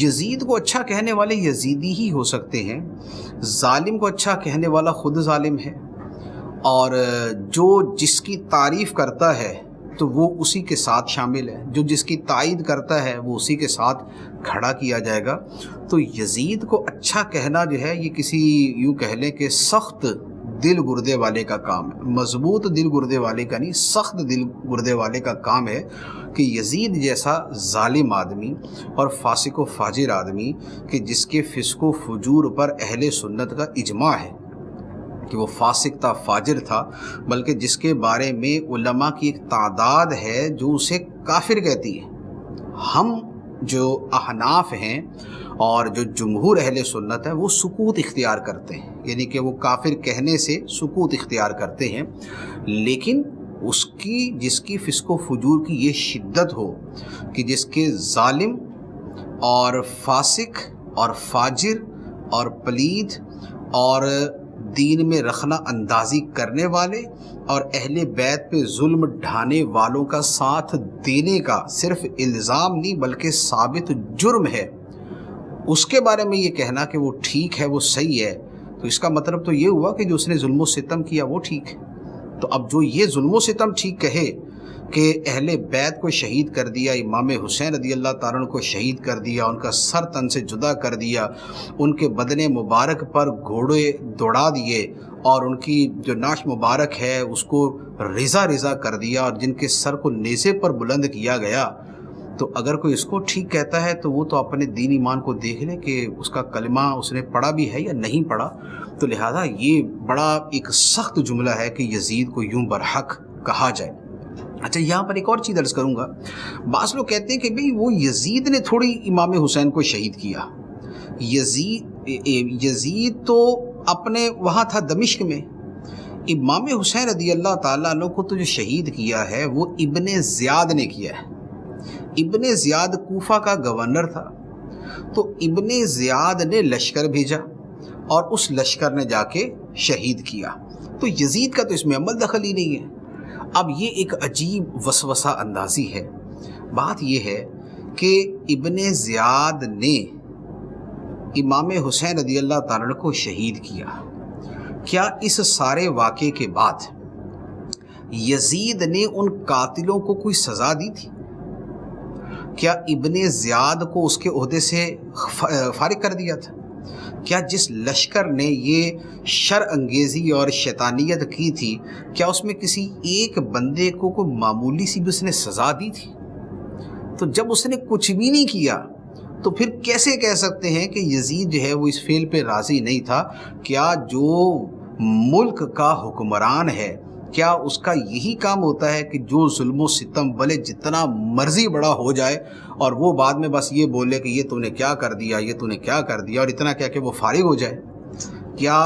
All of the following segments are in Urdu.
یزید کو اچھا کہنے والے یزیدی ہی ہو سکتے ہیں، ظالم کو اچھا کہنے والا خود ظالم ہے، اور جو جس کی تعریف کرتا ہے تو وہ اسی کے ساتھ شامل ہے، جو جس کی تائید کرتا ہے وہ اسی کے ساتھ کھڑا کیا جائے گا۔ تو یزید کو اچھا کہنا جو ہے یہ کسی یوں کہہ لیں کہ سخت دل گردے والے کا کام ہے، مضبوط دل گردے والے کا نہیں، سخت دل گردے والے کا کام ہے کہ یزید جیسا ظالم آدمی اور فاسق و فاجر آدمی کہ جس کے فسق و فجور پر اہل سنت کا اجماع ہے کہ وہ فاسق تھا، فاجر تھا، بلکہ جس کے بارے میں علماء کی ایک تعداد ہے جو اسے کافر کہتی ہے۔ ہم جو احناف ہیں اور جو جمہور اہل سنت ہے وہ سکوت اختیار کرتے ہیں، یعنی کہ وہ کافر کہنے سے سکوت اختیار کرتے ہیں، لیکن جس کی فسق و فجور کی یہ شدت ہو کہ جس کے ظالم اور فاسق اور فاجر اور پلید اور دین میں رخنہ اندازی کرنے والے اور اہل بیت پہ ظلم ڈھانے والوں کا ساتھ دینے کا صرف الزام نہیں بلکہ ثابت جرم ہے، اس کے بارے میں یہ کہنا کہ وہ ٹھیک ہے، وہ صحیح ہے، تو اس کا مطلب تو یہ ہوا کہ جو اس نے ظلم و ستم کیا وہ ٹھیک ہے۔ تو اب جو یہ ظلم و ستم ٹھیک کہے کہ اہل بیت کو شہید کر دیا، امام حسین رضی اللہ تعالیٰ عنہ کو شہید کر دیا، ان کا سر تن سے جدا کر دیا، ان کے بدن مبارک پر گھوڑے دوڑا دیے اور ان کی جو ناش مبارک ہے اس کو ریزہ ریزہ کر دیا اور جن کے سر کو نیزے پر بلند کیا گیا، تو اگر کوئی اس کو ٹھیک کہتا ہے تو وہ تو اپنے دین ایمان کو دیکھ لے کہ اس کا کلمہ اس نے پڑھا بھی ہے یا نہیں پڑھا۔ تو لہذا یہ بڑا ایک سخت جملہ ہے کہ یزید کو یوں برحق کہا جائے۔ اچھا، یہاں پر ایک اور چیز عرض کروں گا، بعض لوگ کہتے ہیں کہ بھئی وہ یزید نے تھوڑی امام حسین کو شہید کیا، یزید تو اپنے وہاں تھا دمشق میں، امام حسین رضی اللہ تعالیٰ عنہ کو تو جو شہید کیا ہے وہ ابن زیاد نے کیا ہے۔ ابن زیاد کوفہ کا گورنر تھا، تو ابن زیاد نے لشکر بھیجا اور اس لشکر نے جا کے شہید کیا، تو یزید کا تو اس میں عمل دخل ہی نہیں ہے۔ اب یہ ایک عجیب وسوسہ اندازی ہے۔ بات یہ ہے کہ ابن زیاد نے امام حسین رضی اللہ تعالیٰ عنہ کو شہید کیا، کیا اس سارے واقعے کے بعد یزید نے ان قاتلوں کو کوئی سزا دی تھی؟ کیا ابن زیاد کو اس کے عہدے سے فارغ کر دیا تھا؟ کیا جس لشکر نے یہ شر انگیزی اور شیطانیت کی تھی کیا اس میں کسی ایک بندے کو کوئی معمولی سی بھی اس نے سزا دی تھی؟ تو جب اس نے کچھ بھی نہیں کیا تو پھر کیسے کہہ سکتے ہیں کہ یزید جو ہے وہ اس فعل پہ راضی نہیں تھا؟ کیا جو ملک کا حکمران ہے کیا اس کا یہی کام ہوتا ہے کہ جو ظلم و ستم بھلے جتنا مرضی بڑا ہو جائے اور وہ بعد میں بس یہ بولے کہ یہ تو نے کیا کر دیا، یہ تو نے کیا کر دیا، اور اتنا کیا کہ وہ فارغ ہو جائے؟ کیا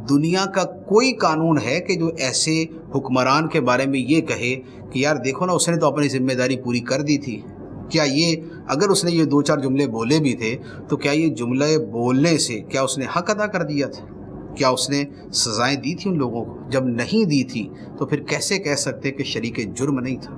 دنیا کا کوئی قانون ہے کہ جو ایسے حکمران کے بارے میں یہ کہے کہ یار دیکھو نا اس نے تو اپنی ذمہ داری پوری کر دی تھی؟ کیا یہ اگر اس نے یہ دو چار جملے بولے بھی تھے تو کیا یہ جملے بولنے سے کیا اس نے حق ادا کر دیا تھا؟ کیا اس نے سزائیں دی تھی ان لوگوں کو؟ جب نہیں دی تھی تو پھر کیسے کہہ سکتے کہ شریک جرم نہیں تھا؟